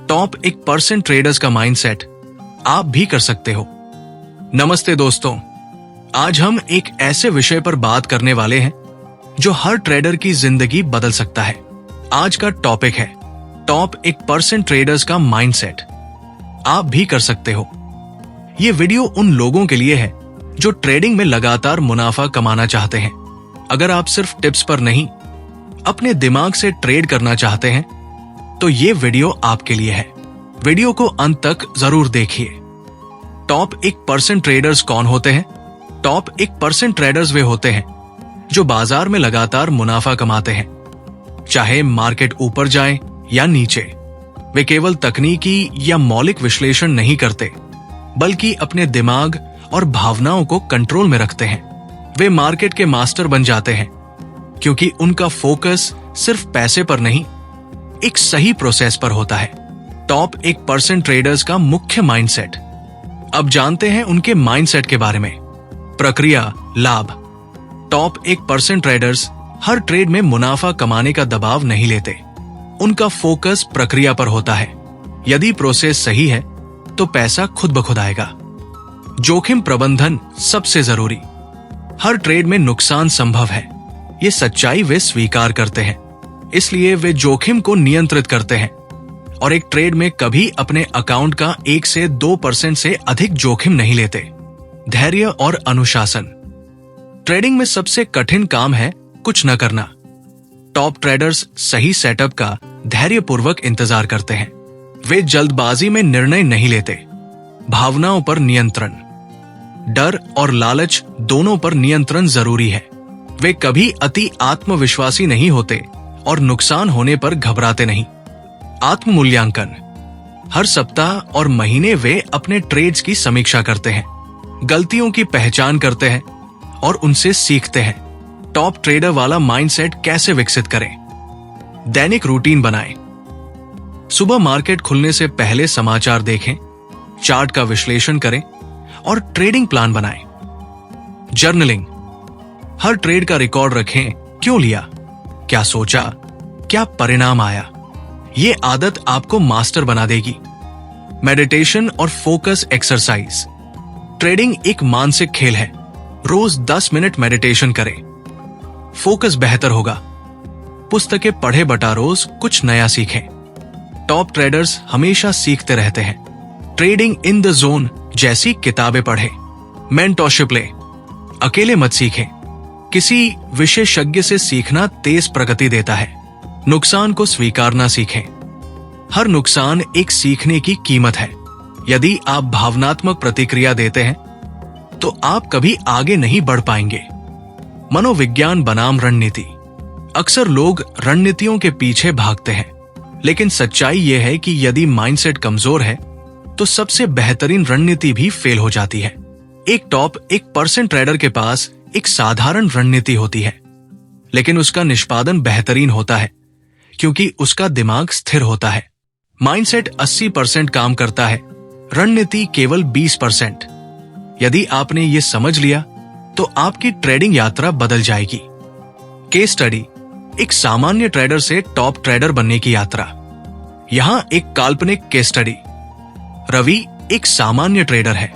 Top 1% traders का mindset आप भी कर सकते हो। नमस्ते दोस्तों, आज हम एक ऐसे विषय पर बात करने वाले हैं जो हर ट्रेडर की जिंदगी बदल सकता है। आज का टॉपिक है टॉप 1% ट्रेडर्स का माइंडसेट आप भी कर सकते हो। ये वीडियो उन लोगों के लिए है जो ट्रेडिंग में लगातार मुनाफा कमाना चाहते हैं। अगर आप सिर्फ टिप्स पर नहीं, अपने दिमाग से ट्रेड करना चाहते हैं तो ये वीडियो आपके लिए है। वीडियो को अंत तक जरूर देखिए। टॉप 1% ट्रेडर्स कौन होते हैं? टॉप 1% ट्रेडर्स वे होते हैं जो बाजार में लगातार मुनाफा कमाते हैं, चाहे मार्केट ऊपर जाए या नीचे। वे केवल तकनीकी या मौलिक विश्लेषण नहीं करते, बल्कि अपने दिमाग और भावनाओं को कंट्रोल में रखते हैं। वे मार्केट के मास्टर बन जाते हैं क्योंकि उनका फोकस सिर्फ पैसे पर नहीं, एक सही प्रोसेस पर होता है। टॉप 1% ट्रेडर्स का मुख्य माइंडसेट। अब जानते हैं उनके माइंडसेट के बारे में। प्रक्रिया, लाभ। टॉप 1% ट्रेडर्स हर ट्रेड में मुनाफा कमाने का दबाव नहीं लेते। उनका फोकस प्रक्रिया पर होता है। यदि प्रोसेस सही है तो पैसा खुद ब खुद आएगा। जोखिम प्रबंधन सबसे जरूरी। हर ट्रेड में नुकसान संभव है, ये सच्चाई वे स्वीकार करते हैं, इसलिए वे जोखिम को नियंत्रित करते हैं और एक ट्रेड में कभी अपने अकाउंट का 1 से 2% से अधिक जोखिम नहीं लेते। धैर्य और अनुशासन। ट्रेडिंग में सबसे कठिन काम है कुछ न करना। टॉप ट्रेडर्स सही सेटअप का धैर्यपूर्वक इंतजार करते हैं। वे जल्दबाजी में निर्णय नहीं लेते। भावनाओं पर नियंत्रण। डर और लालच दोनों पर नियंत्रण जरूरी है। वे कभी अति आत्मविश्वासी नहीं होते और नुकसान होने पर घबराते नहीं। आत्म मूल्यांकन। हर सप्ताह और महीने वे अपने ट्रेड्स की समीक्षा करते हैं, गलतियों की पहचान करते हैं और उनसे सीखते हैं। टॉप ट्रेडर वाला माइंडसेट कैसे विकसित करें? दैनिक रूटीन बनाएं। सुबह मार्केट खुलने से पहले समाचार देखें, चार्ट का विश्लेषण करें और ट्रेडिंग प्लान बनाएं। जर्नलिंग। हर ट्रेड का रिकॉर्ड रखें। क्यों लिया, क्या सोचा, क्या परिणाम आया। ये आदत आपको मास्टर बना देगी। मेडिटेशन और फोकस एक्सरसाइज। ट्रेडिंग एक मानसिक खेल है। रोज 10 मिनट मेडिटेशन करें, फोकस बेहतर होगा। पुस्तकें पढ़े बटा रोज कुछ नया सीखें। टॉप ट्रेडर्स हमेशा सीखते रहते हैं। ट्रेडिंग इन द जोन जैसी किताबें पढ़ें। मेंटरशिप लें। अकेले मत सीखें, किसी विशेषज्ञ से सीखना तेज प्रगति देता है। नुकसान को स्वीकारना सीखें। हर नुकसान एक सीखने की कीमत है। यदि आप भावनात्मक प्रतिक्रिया देते हैं तो आप कभी आगे नहीं बढ़ पाएंगे। मनोविज्ञान बनाम रणनीति। अक्सर लोग रणनीतियों के पीछे भागते हैं, लेकिन सच्चाई यह है कि यदि माइंडसेट कमजोर है तो सबसे बेहतरीन रणनीति भी फेल हो जाती है। एक टॉप 1% ट्रेडर के पास एक साधारण रणनीति होती है, लेकिन उसका निष्पादन बेहतरीन होता है क्योंकि उसका दिमाग स्थिर होता है। माइंडसेट 80% काम करता है, रणनीति केवल 20%। यदि आपने ये समझ लिया तो आपकी ट्रेडिंग यात्रा बदल जाएगी। Case study. एक सामान्य ट्रेडर से टॉप ट्रेडर बनने की यात्रा। यहां एक काल्पनिक केस स्टडी। रवि एक सामान्य ट्रेडर है।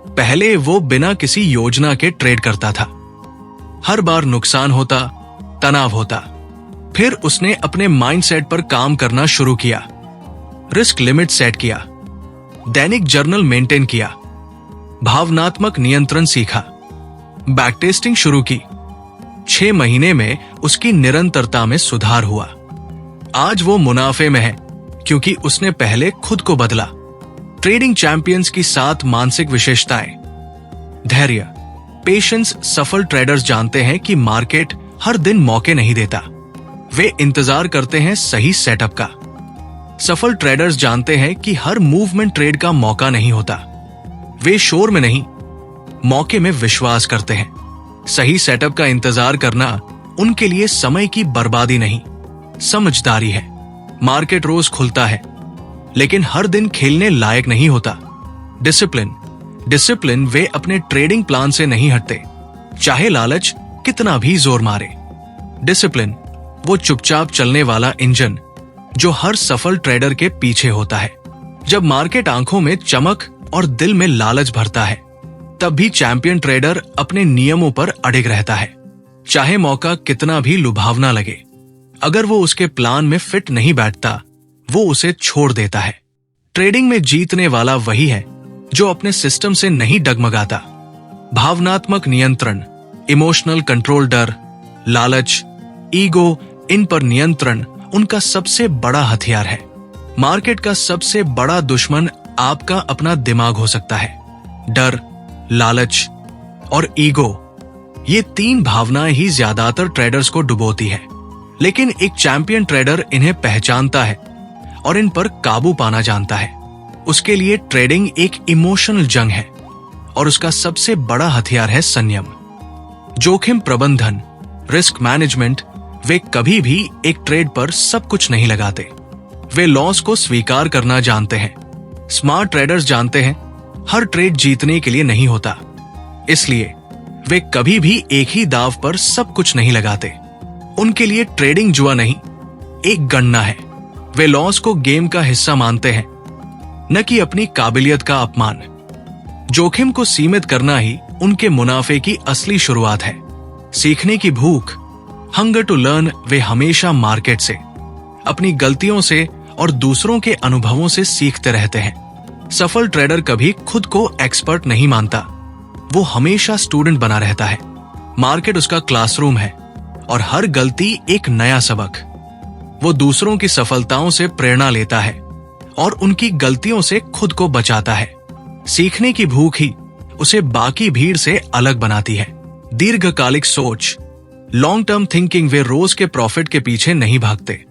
पहले वो बिना किसी योजना के ट्रेड करता था। हर बार नुकसान होता, तनाव होता। फिर उसने अपने माइंडसेट पर काम करना शुरू किया। रिस्क लिमिट सेट किया, दैनिक जर्नल मेंटेन किया, भावनात्मक नियंत्रण सीखा, बैक टेस्टिंग शुरू की। 6 महीने में उसकी निरंतरता में सुधार हुआ। आज वो मुनाफे में है क्योंकि उसने पहले खुद को बदला। ट्रेडिंग चैंपियंस की 7 मानसिक विशेषताएं। धैर्य। पेशेंस। सफल ट्रेडर्स जानते हैं कि मार्केट हर दिन मौके नहीं देता। वे इंतजार करते हैं सही सेटअप का। सफल ट्रेडर्स जानते हैं कि हर मूवमेंट ट्रेड का मौका नहीं होता। वे शोर में नहीं, मौके में विश्वास करते हैं। सही सेटअप का इंतजार करना उनके लिए समय की बर्बादी नहीं, समझदारी है। मार्केट रोज खुलता है, लेकिन हर दिन खेलने लायक नहीं होता। डिसिप्लिन। वे अपने ट्रेडिंग प्लान से नहीं हटते, चाहे लालच कितना भी जोर मारे। डिसिप्लिन वो चुपचाप चलने वाला इंजन जो हर सफल ट्रेडर के पीछे होता है। जब मार्केट आंखों में चमक और दिल में लालच भरता है, तब भी चैंपियन ट्रेडर अपने नियमों पर अड़िग रहता है, चाहे मौका कितना भी लुभावना लगे। अगर वो उसके प्लान में फिट नहीं बैठता, वो उसे छोड़ देता है। ट्रेडिंग में जीतने वाला वही है जो अपने सिस्टम से नहीं डगमगाता। भावनात्मक नियंत्रण, इमोशनल कंट्रोल, डर, लालच, ईगो, इन पर नियंत्रण उनका सबसे बड़ा हथियार है। मार्केट का सबसे बड़ा दुश्मन आपका अपना दिमाग हो सकता है। डर, लालच और ईगो, ये तीन भावनाएं ही ज्यादातर ट्रेडर्स को डुबोती है। लेकिन एक चैंपियन ट्रेडर इन्हें पहचानता है और इन पर काबू पाना जानता है। उसके लिए ट्रेडिंग एक इमोशनल जंग है और उसका सबसे बड़ा हथियार है संयम। जोखिम प्रबंधन, रिस्क मैनेजमेंट, वे कभी भी एक ट्रेड पर सब कुछ नहीं लगाते। वे लॉस को स्वीकार करना जानते हैं। स्मार्ट ट्रेडर्स जानते हैं हर ट्रेड जीतने के लिए नहीं होता, इसलिए वे कभी भी एक ही दाव पर सब कुछ नहीं लगाते। उनके लिए ट्रेडिंग जुआ नहीं, एक गणना है। वे लॉस को गेम का हिस्सा मानते हैं, न कि अपनी काबिलियत का अपमान। जोखिम को सीमित करना ही उनके मुनाफे की असली शुरुआत है। सीखने की भूख, हंगर टू लर्न, वे हमेशा मार्केट से, अपनी गलतियों से और दूसरों के अनुभवों से सीखते रहते हैं। सफल ट्रेडर कभी खुद को एक्सपर्ट नहीं मानता, वो हमेशा स्टूडेंट बना रहता है। मार्केट उसका क्लासरूम है और हर गलती एक नया सबक। वो दूसरों की सफलताओं से प्रेरणा लेता है और उनकी गलतियों से खुद को बचाता है। सीखने की भूख ही उसे बाकी भीड़ से अलग बनाती है। दीर्घकालिक सोच, लॉन्ग टर्म थिंकिंग, वे रोज के प्रॉफिट के पीछे नहीं भागते,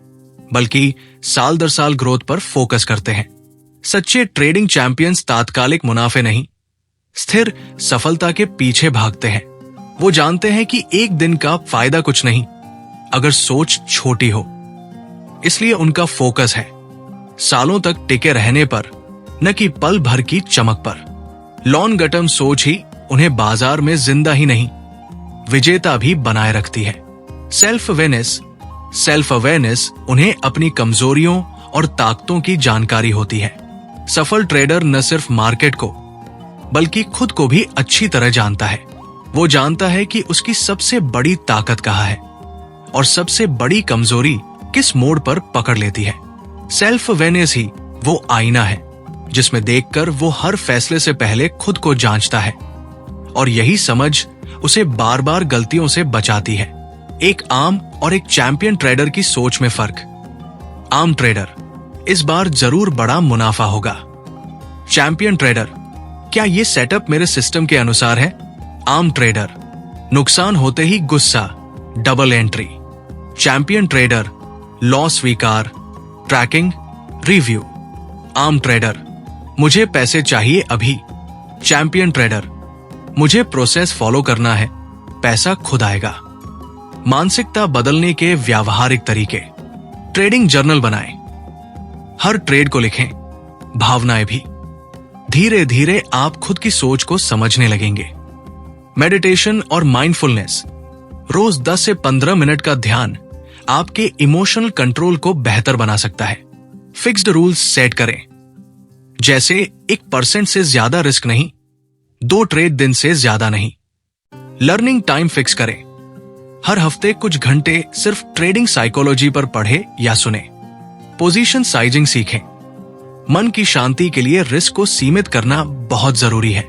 बल्कि साल दर साल ग्रोथ पर फोकस करते हैं। सच्चे ट्रेडिंग चैंपियंस तात्कालिक मुनाफे नहीं, स्थिर सफलता के पीछे भागते हैं। वो जानते हैं कि एक दिन का फायदा कुछ नहीं अगर सोच छोटी हो, इसलिए उनका फोकस है सालों तक टिके रहने पर, न कि पल भर की चमक पर। लॉन्ग टर्म सोच ही उन्हें बाजार में जिंदा ही नहीं, विजेता भी बनाए रखती है। सेल्फ अवेयरनेस उन्हें अपनी कमजोरियों और ताकतों की जानकारी होती है। सफल ट्रेडर न सिर्फ मार्केट को बल्कि खुद को भी अच्छी तरह जानता है। वो जानता है कि उसकी सबसे बड़ी ताकत कहाँ है और सबसे बड़ी कमजोरी किस मोड़ पर पकड़ लेती है। सेल्फ अवेयरनेस ही वो आईना है जिसमें देखकर वो हर फैसले से पहले खुद को जांचता है, और यही समझ उसे बार बार गलतियों से बचाती है। एक आम और एक चैंपियन ट्रेडर की सोच में फर्क। आम ट्रेडर, इस बार जरूर बड़ा मुनाफा होगा। चैंपियन ट्रेडर, क्या ये सेटअप मेरे सिस्टम के अनुसार है? आम ट्रेडर, नुकसान होते ही गुस्सा, double entry. Champion trader, loss स्वीकार, ट्रैकिंग, रिव्यू। आम ट्रेडर, मुझे पैसे चाहिए अभी। चैंपियन ट्रेडर, मुझे प्रोसेस फॉलो करना है, पैसा खुद आएगा। मानसिकता बदलने के व्यावहारिक तरीके। ट्रेडिंग जर्नल बनाएं, हर ट्रेड को लिखें, भावनाएं भी। धीरे धीरे आप खुद की सोच को समझने लगेंगे। मेडिटेशन और माइंडफुलनेस, रोज 10 से 15 मिनट का ध्यान आपके इमोशनल कंट्रोल को बेहतर बना सकता है। फिक्स्ड रूल्स सेट करें, जैसे 1% से ज्यादा रिस्क नहीं, 2 ट्रेड दिन से ज्यादा नहीं। लर्निंग टाइम फिक्स करें, हर हफ्ते कुछ घंटे सिर्फ ट्रेडिंग साइकोलॉजी पर पढ़े या सुने। पोजीशन साइजिंग सीखें, मन की शांति के लिए रिस्क को सीमित करना बहुत जरूरी है।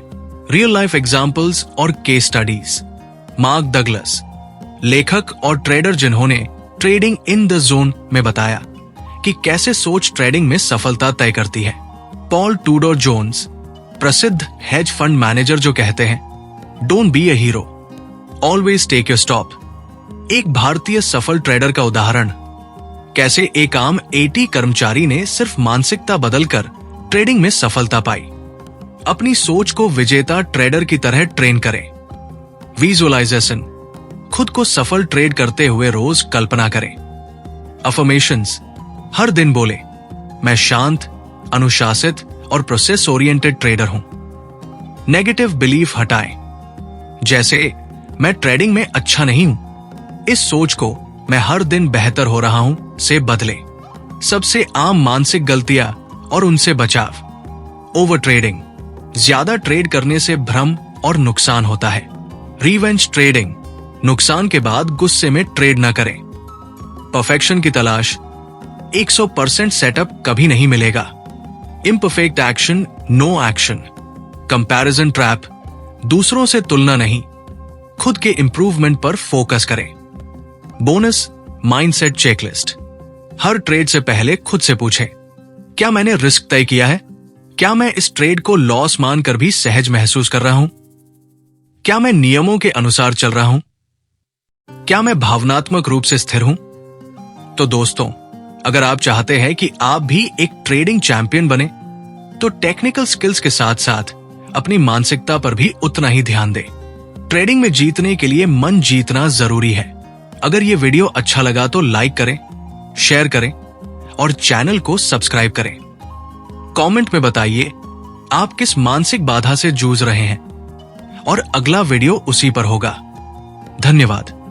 रियल लाइफ एग्जाम्पल्स और केस स्टडीज। मार्क डगलस, लेखक और ट्रेडर जिन्होंने ट्रेडिंग इन द जोन में बताया कि कैसे सोच ट्रेडिंग में सफलता तय करती है। पॉल टूडोर जोन्स, प्रसिद्ध हेज फंड मैनेजर, जो कहते हैं, don't be a hero, always take your stop. एक भारतीय सफल ट्रेडर का उदाहरण, कैसे एक आम 80 कर्मचारी ने सिर्फ मानसिकता बदलकर ट्रेडिंग में सफलता पाई। अपनी सोच को विजेता ट्रेडर की तरह ट्रेन करें। विजुअलाइजेशन, खुद को सफल ट्रेड करते हुए रोज कल्पना करें। अफर्मेशंस, हर दिन बोले, मैं शांत, अनुशासित और प्रोसेस ओरिएंटेड ट्रेडर हूं। नेगेटिव बिलीफ हटाएं, जैसे मैं ट्रेडिंग में अच्छा नहीं हूं, इस सोच को मैं हर दिन बेहतर हो रहा हूं से बदलें। सबसे आम मानसिक गलतियां और उनसे बचाव। ओवर ट्रेडिंग, ज्यादा ट्रेड करने से भ्रम और नुकसान होता है। रिवेंज ट्रेडिंग, नुकसान के बाद गुस्से में ट्रेड ना करें। परफेक्शन की तलाश, 100% सेटअप कभी नहीं मिलेगा। Imperfect action, no action. Comparison trap, दूसरों से तुलना नहीं, खुद के इंप्रूवमेंट पर फोकस करें। बोनस माइंडसेट चेकलिस्ट, हर ट्रेड से पहले खुद से पूछें, क्या मैंने रिस्क तय किया है? क्या मैं इस ट्रेड को लॉस मानकर भी सहज महसूस कर रहा हूं? क्या मैं नियमों के अनुसार चल रहा हूं? क्या मैं भावनात्मक रूप से स्थिर हूं? तो दोस्तों, अगर आप चाहते हैं कि आप भी एक ट्रेडिंग चैंपियन बने, तो टेक्निकल स्किल्स के साथ साथ अपनी मानसिकता पर भी उतना ही ध्यान दें। ट्रेडिंग में जीतने के लिए मन जीतना जरूरी है। अगर ये वीडियो अच्छा लगा तो लाइक करें, शेयर करें और चैनल को सब्सक्राइब करें। कमेंट में बताइए आप किस मानसिक बाधा से जूझ रहे हैं और अगला वीडियो उसी पर होगा। धन्यवाद।